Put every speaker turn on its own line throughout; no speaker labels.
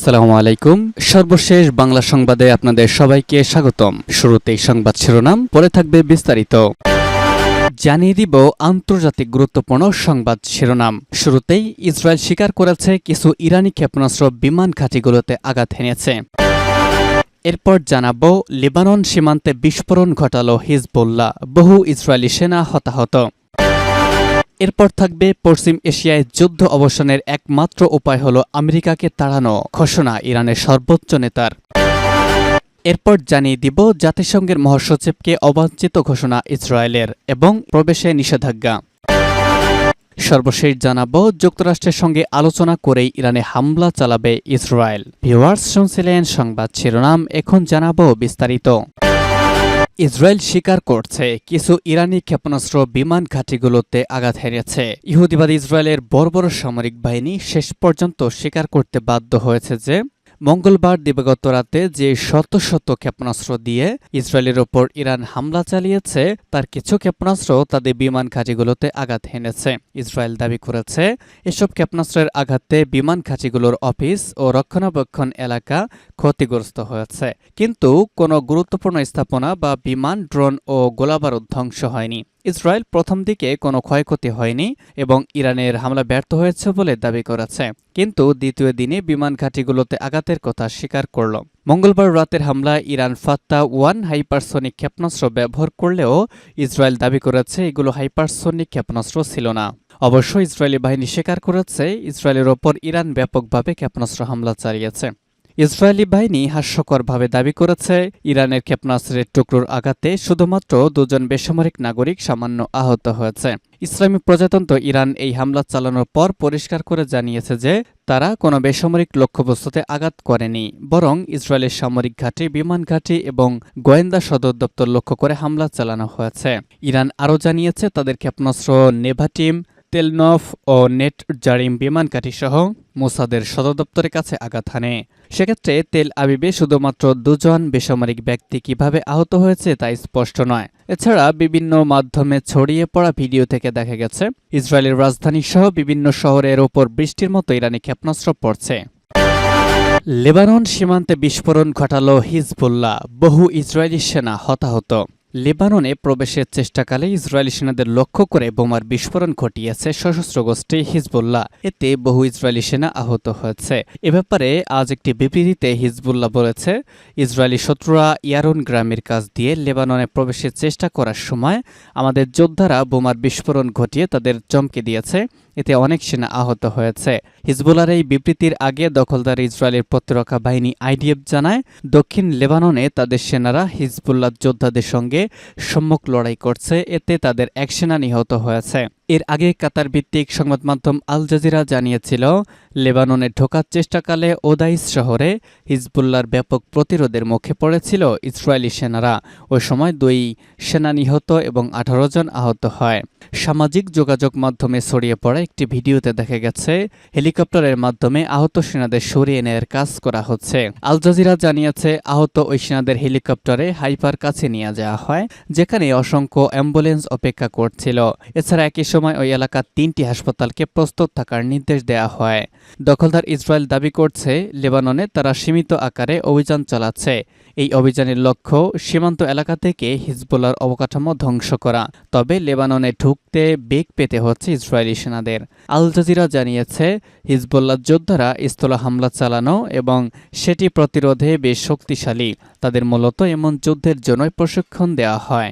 আসসালামু আলাইকুম। সর্বশেষ বাংলা সংবাদে আপনাদের সবাইকে স্বাগতম। শুরুতেই সংবাদ শিরোনাম, পরে থাকবে বিস্তারিত। জানিয়ে দিব আন্তর্জাতিক গুরুত্বপূর্ণ সংবাদ শিরোনাম। শুরুতেই ইসরায়েল স্বীকার করেছে কিছু ইরানি ক্ষেপণাস্ত্র বিমান ঘাঁটিগুলোতে আঘাত হেনেছে। এরপর জানাবো লেবানন সীমান্তে বিস্ফোরণ ঘটালো হিজবুল্লাহ, বহু ইসরায়েলি সেনা হতাহত। এরপর থাকবে পশ্চিম এশিয়ায় যুদ্ধ অবসানের একমাত্র উপায় হল আমেরিকাকে তাড়ানো, ঘোষণা ইরানের সর্বোচ্চ নেতার। এরপর জানিয়ে দিব জাতিসংঘের মহাসচিবকে অবাঞ্ছিত ঘোষণা ইসরায়েলের এবং প্রবেশে নিষেধাজ্ঞা। সর্বশেষ জানাবো যুক্তরাষ্ট্রের সঙ্গে আলোচনা করেই ইরানে হামলা চালাবে ইসরায়েল। ভিউয়ার্স, শুনছিলেন সংবাদ শিরোনাম, এখন জানাবো বিস্তারিত। ইসরায়েল স্বীকার করছে কিছু ইরানি ক্ষেপণাস্ত্র বিমান ঘাঁটিগুলোতে আঘাত হেনেছে। ইহুদিবাদী ইসরায়েলের বর্বর সামরিক বাহিনী শেষ পর্যন্ত স্বীকার করতে বাধ্য হয়েছে যে মঙ্গলবার দিবাগত রাতে যে শত শত ক্ষেপণাস্ত্র দিয়ে ইসরায়েলের ওপর ইরান হামলা চালিয়েছে তার কিছু ক্ষেপণাস্ত্র তাদের বিমান ঘাঁটিগুলোতে আঘাত হেনেছে। ইসরায়েল দাবি করেছে এসব ক্ষেপণাস্ত্রের আঘাতে বিমান ঘাঁটিগুলোর অফিস ও রক্ষণাবেক্ষণ এলাকা ক্ষতিগ্রস্ত হয়েছে, কিন্তু কোনো গুরুত্বপূর্ণ স্থাপনা বা বিমান, ড্রোন ও গোলাবারুদ ধ্বংস হয়নি। ইসরায়েল প্রথম দিকে কোনো ক্ষয়ক্ষতি হয়নি এবং ইরানের হামলা ব্যর্থ হয়েছে বলে দাবি করেছে, কিন্তু দ্বিতীয় দিনে বিমান ঘাঁটিগুলোতে আঘাতের কথা স্বীকার করল। মঙ্গলবার রাতের হামলায় ইরান ফাত্তা-1 হাইপারসোনিক ক্ষেপণাস্ত্র ব্যবহার করলেও ইসরায়েল দাবি করেছে এগুলো হাইপারসোনিক ক্ষেপণাস্ত্র ছিল না। অবশ্য ইসরায়েলি বাহিনী স্বীকার করেছে ইসরায়েলের ওপর ইরান ব্যাপকভাবে ক্ষেপণাস্ত্র হামলা চালিয়েছে। ইসরায়েলি বাহিনী হাস্যকরভাবে দাবি করেছে ইরানের ক্ষেপণাস্ত্রের টুকরোর আঘাতে শুধুমাত্র দুজন বেসামরিক নাগরিক সামান্য আহত হয়েছে। ইসলামী প্রজাতন্ত্র ইরান এই হামলা চালানোর পর পরিষ্কার করে জানিয়েছে যে তারা কোনো বেসামরিক লক্ষ্যবস্তুতে আঘাত করেনি, বরং ইসরায়েলের সামরিক ঘাঁটি, বিমান ঘাঁটি এবং গোয়েন্দা সদর দপ্তর লক্ষ্য করে হামলা চালানো হয়েছে। ইরান আরও জানিয়েছে তাদের ক্ষেপণাস্ত্র নেভাটিম, তেলনফ ও নেট জারিম বিমান ঘাঁটি সহ মোসাদের সদর দপ্তরের কাছে আঘাত হানে। সেক্ষেত্রে তেল আবিবে শুধুমাত্র দুজন বেসামরিক ব্যক্তি কিভাবে আহত হয়েছে তা স্পষ্ট নয়। এছাড়া বিভিন্ন মাধ্যমে ছড়িয়ে পড়া ভিডিও থেকে দেখা গেছে ইসরায়েলের রাজধানী সহ বিভিন্ন শহরের ওপর বৃষ্টির মতো ইরানি ক্ষেপণাস্ত্র পড়ছে। লেবানন সীমান্তে বিস্ফোরণ ঘটালো হিজবুল্লাহ, বহু ইসরায়েলি সেনা হতাহত। লেবাননে প্রবেশের চেষ্টাকালে ইসরায়েলি সেনাদের লক্ষ্য করে বোমার বিস্ফোরণ ঘটিয়েছে সশস্ত্র গোষ্ঠী হিজবুল্লাহ। এতে বহু ইসরায়েলি সেনা আহত হয়েছে। এ ব্যাপারে আজ একটি বিবৃতিতে হিজবুল্লাহ বলেছে, ইসরায়েলি শত্রুরা ইয়ারুন গ্রামের কাছ দিয়ে লেবাননে প্রবেশের চেষ্টা করার সময় আমাদের যোদ্ধারা বোমার বিস্ফোরণ ঘটিয়ে তাদের চমকে দিয়েছে। এতে অনেক সেনা আহত হয়েছে। হিজবুল্লাহর এই বিবৃতির আগে দখলদার ইসরায়েলের প্রতিরক্ষা বাহিনী আইডিএফ জানায় দক্ষিণ লেবাননে তাদের সেনারা হিজবুল্লাহ যোদ্ধাদের সঙ্গে সম্মুখ লড়াই করছে, এতে তাদের এক সেনা নিহত হয়েছে। এর আগে কাতার ভিত্তিক সংবাদ মাধ্যম আল জাজিরা জানিয়েছিল লেবাননে ঢোকার চেষ্টাকালে ওদাইস শহরে হিজবুল্লাহর ব্যাপক প্রতিরোধের মুখে পড়েছিল ইসরায়েলি সেনারা। ওই সময় 2 সেনা নিহত এবং 18 জন আহত হয়। সামাজিক যোগাযোগ মাধ্যমে ছড়িয়ে পড়া একটি ভিডিওতে দেখা গেছে হেলিকপ্টারের মাধ্যমে আহত সেনাদের সরিয়ে নেয়ার কাজ করা হচ্ছে। আল জাজিরা জানিয়েছে আহত ওই সেনাদের হেলিকপ্টারে হাইফার কাছে নিয়ে যাওয়া হয়, যেখানে অসংখ্য অ্যাম্বুলেন্স অপেক্ষা করছিল। এছাড়া একই সময় ওই এলাকার 3টি হাসপাতালকে প্রস্তুত থাকার নির্দেশ দেওয়া হয়। দখলদার ইসরায়েল দাবি করছে লেবাননে তারা সীমিত আকারে অভিযান চালাচ্ছে। এই অভিযানের লক্ষ্য সীমান্ত এলাকা থেকে হিজবুল্লাহর অবকাঠামো ধ্বংস করা। তবে লেবাননে ঢুকতে বেগ পেতে হচ্ছে ইসরায়েলি সেনাদের। আল জাজিরা জানিয়েছে হিজবুল্লাহ যোদ্ধারা স্থলে হামলা চালানো এবং সেটি প্রতিরোধে বেশ শক্তিশালী। তাদের মূলত এমন যুদ্ধের জন্যই প্রশিক্ষণ দেওয়া হয়।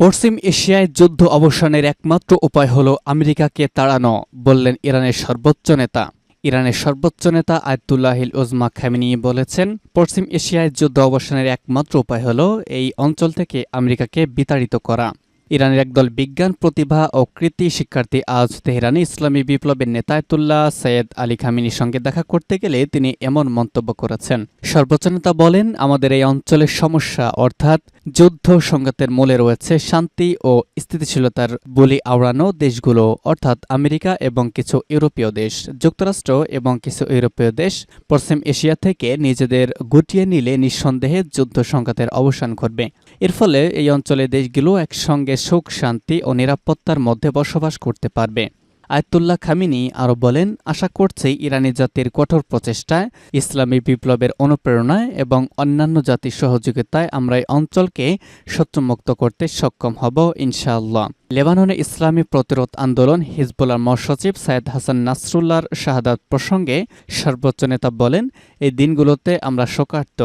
পশ্চিম এশিয়ায় যুদ্ধ অবসানের একমাত্র উপায় হল আমেরিকাকে তাড়ানো, বললেন ইরানের সর্বোচ্চ নেতা। ইরানের সর্বোচ্চ নেতা আয়াতুল্লাহিল উজমা খামেনি বলেছেন, পশ্চিম এশিয়ায় যুদ্ধ অবসানের একমাত্র উপায় হল এই অঞ্চল থেকে আমেরিকাকে বিতাড়িত করা। ইরানের একদল বিজ্ঞান, প্রতিভা ও কৃতি শিক্ষার্থী আজ তেহরানে ইসলামী বিপ্লবের নেতা আয়াতুল্লাহ সৈয়দ আলী খামেনির সঙ্গে দেখা করতে গেলে তিনি এমন মন্তব্য করেছেন। সর্বোচ্চ নেতা বলেন, আমাদের এই অঞ্চলের সমস্যা অর্থাৎ যুদ্ধ সংঘাতের মূলে রয়েছে শান্তি ও স্থিতিশীলতার বলি আওড়ানো দেশগুলো, অর্থাৎ আমেরিকা এবং কিছু ইউরোপীয় দেশ। যুক্তরাষ্ট্র এবং কিছু ইউরোপীয় দেশ পশ্চিম এশিয়া থেকে নিজেদের গুটিয়ে নিলে নিঃসন্দেহে যুদ্ধ সংঘাতের অবসান ঘটবে। এর ফলে এই অঞ্চলের দেশগুলো একসঙ্গে সুখ, শান্তি ও নিরাপত্তার মধ্যে বসবাস করতে পারবে। আয়াতুল্লাহ খামিনি আরও বলেন, আশা করছি ইরানি জাতির কঠোর প্রচেষ্টায়, ইসলামী বিপ্লবের অনুপ্রেরণায় এবং অন্যান্য জাতির সহযোগিতায় আমরা এই অঞ্চলকে শত্রুমুক্ত করতে সক্ষম হব ইনশাআল্লাহ। লেবাননে ইসলামী প্রতিরোধ আন্দোলন হিজবুল্লাহর মহাসচিব সাইয়েদ হাসান নাসরুল্লাহর শাহাদাত প্রসঙ্গে সর্বোচ্চ নেতা বলেন, এই দিনগুলোতে আমরা শোকার্ত।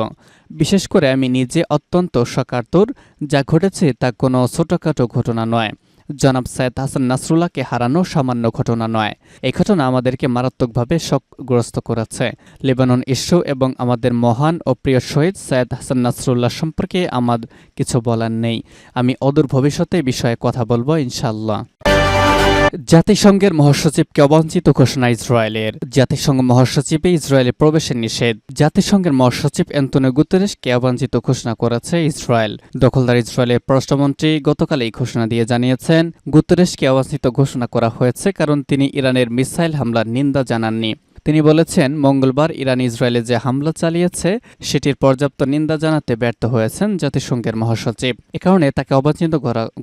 বিশেষ করে আমি নিজে অত্যন্ত শোকার্তুর। যা ঘটেছে তা কোনো ছোটখাটো ঘটনা নয়। জনাব সাইয়েদ হাসান নাসরুল্লাহকে হারানো সামান্য ঘটনা নয়। এই ঘটনা আমাদেরকে মারাত্মকভাবে শোকগ্রস্ত করেছে। লেবানন ইস্যু এবং আমাদের মহান ও প্রিয় শহীদ সাইয়েদ হাসান নাসরুল্লাহ সম্পর্কে আমার কিছু বলার নেই। আমি অদূর ভবিষ্যতে বিষয়ে কথা বলবো ইনশাআল্লাহ। জাতিসংঘের মহাসচিবকে অবাঞ্ছিত ঘোষণা ইসরায়েলের। জাতিসংঘ মহাসচিবে ইসরায়েলের প্রবেশের নিষেধ। জাতিসংঘের মহাসচিব অ্যান্তোনিও গুতেরেসকে অবাঞ্ছিত ঘোষণা করেছে ইসরায়েল। দখলদার ইসরায়েলের পররাষ্ট্রমন্ত্রী গতকাল এই ঘোষণা দিয়ে জানিয়েছেন, গুতেরেসকে অবাঞ্ছিত ঘোষণা করা হয়েছে কারণ তিনি ইরানের মিসাইল হামলার নিন্দা জানাননি। তিনি বলেছেন, মঙ্গলবার ইরান ইসরায়েলে যে হামলা চালিয়েছে সেটির পর্যাপ্ত নিন্দা জানাতে ব্যর্থ হয়েছেন জাতিসংঘের মহাসচিব। এ কারণে তাকে অবাঞ্ছিত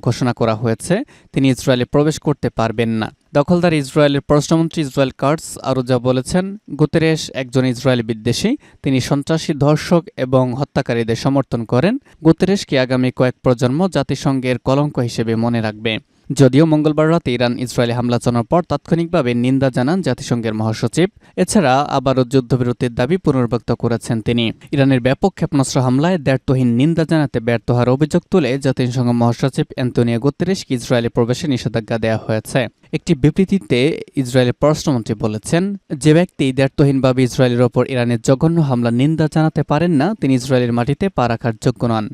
ঘোষণা করা হয়েছে। তিনি ইসরায়েলে প্রবেশ করতে পারবেন না। দখলদার ইসরায়েলের পররাষ্ট্রমন্ত্রী ইসরায়েল কাটস আরও যা বলেছেন, গুতেরেস একজন ইসরায়েলি বিদ্বেষী। তিনি সন্ত্রাসী, ধর্ষক এবং হত্যাকারীদের সমর্থন করেন। গুতেরেসকে আগামী কয়েক প্রজন্ম জাতিসংঘের কলঙ্ক হিসেবে মনে রাখবে। যদিও মঙ্গলবার রাতে ইরান ইসরায়েলে হামলা চালানোর পর তাৎক্ষণিকভাবে নিন্দা জানান জাতিসংঘের মহাসচিব। এছাড়া আবারও যুদ্ধবিরতির দাবি পুনর্ব্যক্ত করেছেন তিনি। ইরানের ব্যাপক ক্ষেপণাস্ত্র হামলায় দ্ব্যর্থহীন নিন্দা জানাতে ব্যর্থ হওয়ার অভিযোগ তুলে জাতিসংঘ মহাসচিব অ্যান্তোনিও গুতেরেসকে ইসরায়েলে প্রবেশে নিষেধাজ্ঞা দেওয়া হয়েছে। একটি বিবৃতিতে ইসরায়েলের পররাষ্ট্রমন্ত্রী বলেছেন, যে ব্যক্তি দ্ব্যর্থহীনভাবে ইসরায়েলের ওপর ইরানের জঘন্য হামলা নিন্দা জানাতে পারেন না, তিনি ইসরায়েলের মাটিতে পা রাখার যোগ্য নন।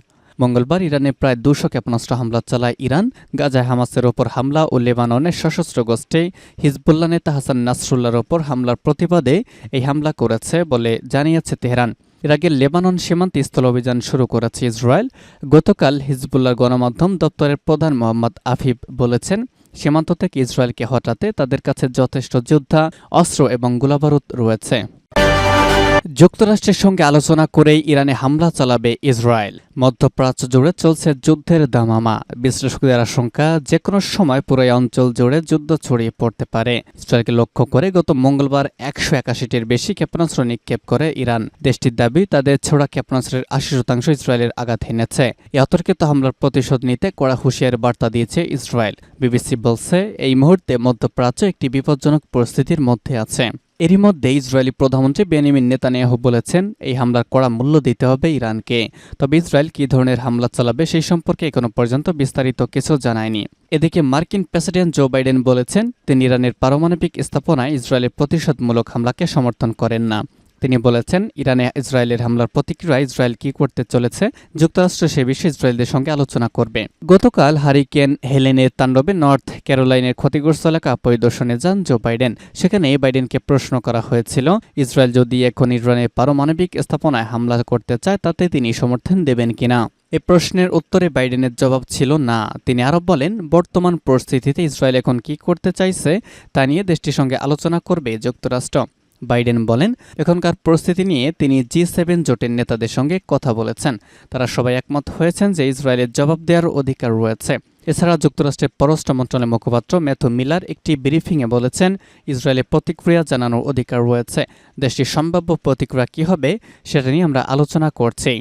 মঙ্গলবার ইরানে প্রায় 200 ক্ষেপণাস্ত্র হামলা চালায় ইরান। গাজায় হামাসের ওপর হামলা ও লেবাননের সশস্ত্র গোষ্ঠী হিজবুল্লাহ নেতা হাসান নাসরুল্লাহর ওপর হামলার প্রতিবাদে এই হামলা করেছে বলে জানিয়েছে তেহরান। এর আগে লেবানন সীমান্তে স্থল অভিযান শুরু করেছে ইসরায়েল। গতকাল হিজবুল্লাহর গণমাধ্যম দপ্তরের প্রধান মোহাম্মদ আফিফ বলেছেন, সীমান্ত থেকে ইসরায়েলকে হটাতে তাদের কাছে যথেষ্ট যোদ্ধা, অস্ত্র এবং গোলাবারুদ রয়েছে। যুক্তরাষ্ট্রের সঙ্গে আলোচনা করেই ইরানে হামলা চালাবে ইসরায়েল। মধ্যপ্রাচ্য জুড়ে চলছে যুদ্ধের দামামা। বিশ্লেষকদের আশঙ্কা, যে কোনো সময় পুরো অঞ্চল জুড়ে যুদ্ধ ছড়িয়ে পড়তে পারে। ইসরায়েলকে লক্ষ্য করে গত মঙ্গলবার 181টির বেশি ক্ষেপণাস্ত্র নিক্ষেপ করে ইরান। দেশটির দাবি, তাদের ছোড়া ক্ষেপণাস্ত্রের 80% ইসরায়েলের আঘাত হেনেছে। এই অতর্কিত হামলার প্রতিশোধ নিতে কড়া হুঁশিয়ারি বার্তা দিয়েছে ইসরায়েল। বিবিসি বলছে, এই মুহূর্তে মধ্যপ্রাচ্য একটি বিপজ্জনক পরিস্থিতির মধ্যে আছে। এরই মধ্যে ইসরায়েলি প্রধানমন্ত্রী বেনিয়ামিন নেতানিয়াহু বলেছেন, এই হামলার কড়া মূল্য দিতে হবে ইরানকে। তবে ইসরায়েল কী ধরনের হামলা চালাবে সেই সম্পর্কে এখনো পর্যন্ত বিস্তারিত কিছু জানায়নি। এদিকে মার্কিন প্রেসিডেন্ট জো বাইডেন বলেছেন, তিনি ইরানের পারমাণবিক স্থাপনায় ইসরায়েলের প্রতিশোধমূলক হামলাকে সমর্থন করেন না। তিনি বলেছেন, ইরানে ইসরায়েলের হামলার প্রতিক্রিয়ায় ইসরায়েল কি করতে চলেছে, যুক্তরাষ্ট্র সে বিষয়ে ইসরায়েলদের সঙ্গে আলোচনা করবে। গতকাল হারিকেন হেলেনের তাণ্ডবে নর্থ ক্যারোলাইনের ক্ষতিগ্রস্ত এলাকা পরিদর্শনে যান জো বাইডেন। সেখানে বাইডেনকে প্রশ্ন করা হয়েছিল, ইসরায়েল যদি এখন ইরানের পারমাণবিক স্থাপনায় হামলা করতে চায় তাতে তিনি সমর্থন দেবেন কিনা। এই প্রশ্নের উত্তরে বাইডেনের জবাব ছিল না। তিনি আরও বলেন, বর্তমান পরিস্থিতিতে ইসরায়েল এখন কি করতে চাইছে তা নিয়ে দেশটির সঙ্গে আলোচনা করবে যুক্তরাষ্ট্র। বাইডেন বলেন, এখনকার পরিস্থিতি নিয়ে তিনি G7 জোটের নেতাদের সঙ্গে কথা বলেছেন। তারা সবাই একমত হয়েছেন যে ইসরায়েলের জবাব দেওয়ার অধিকার রয়েছে। এছাড়া যুক্তরাষ্ট্রের পররাষ্ট্র মন্ত্রণালয়ের মুখপাত্র ম্যাথু মিলার একটি ব্রিফিংয়ে বলেছেন, ইসরায়েলের প্রতিক্রিয়া জানানোর অধিকার রয়েছে। দেশটির সম্ভাব্য প্রতিক্রিয়া কী হবে সেটা নিয়ে আমরা আলোচনা করছি।